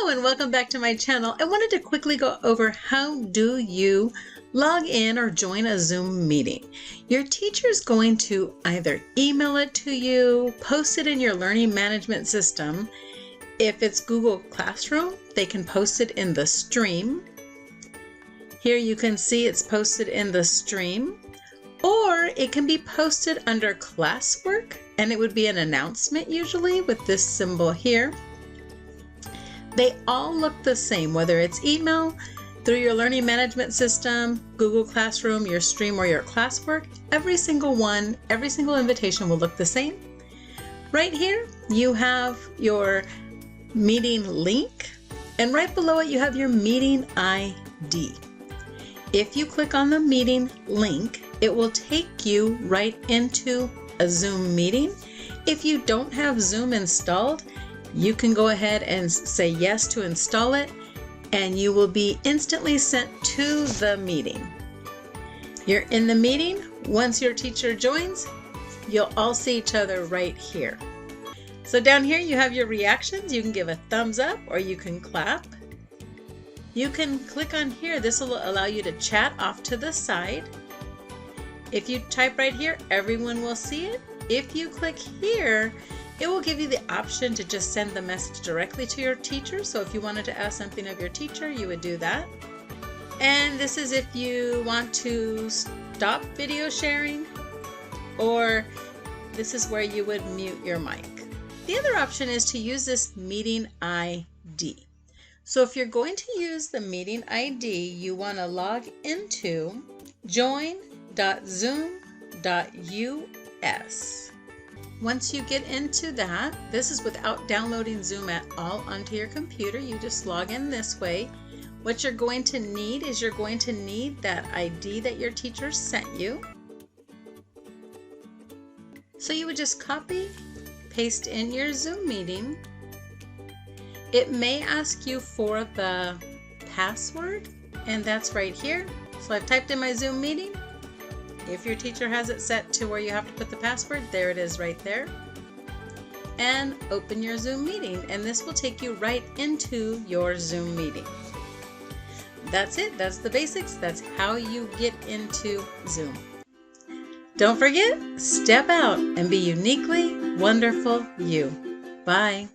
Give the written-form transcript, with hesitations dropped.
Hello and welcome back to my channel. I wanted to quickly go over how do you log in or join a Zoom meeting. Your teacher is going to either email it to you, post it in your learning management system. If it's Google Classroom, they can post it in the stream. Here you can see it's posted in the stream, or it can be posted under classwork, and it would be an announcement usually with this symbol here. They all look the same, whether it's email, through your learning management system, Google Classroom, your stream, or your classwork. Every single one, every single invitation will look the same. Right here, you have your meeting link, and right below it, you have your meeting ID. If you click on the meeting link, it will take you right into a Zoom meeting. If you don't have Zoom installed, you can go ahead and say yes to install it, and you will be instantly sent to the meeting. You're in the meeting. Once your teacher joins, you'll all see each other right here. So down here you have your reactions. You can give a thumbs up or you can clap. You can click on here. This will allow you to chat off to the side. If you type right here, everyone will see it. If you click here, it will give you the option to just send the message directly to your teacher. So if you wanted to ask something of your teacher, you would do that. And this is if you want to stop video sharing, or this is where you would mute your mic. The other option is to use this meeting ID. So if you're going to use the meeting ID, you want to log into join.zoom.us. Once you get into that, this is without downloading Zoom at all onto your computer. You just log in this way. What you're going to need is you're going to need that ID that your teacher sent you. So you would just copy, paste in your Zoom meeting. It may ask you for the password, and that's right here. So I've typed in my Zoom meeting. If your teacher has it set to where you have to put the password, there it is right there. And open your Zoom meeting, and this will take you right into your Zoom meeting. That's it. That's the basics. That's how you get into Zoom. Don't forget, step out and be uniquely wonderful you. Bye.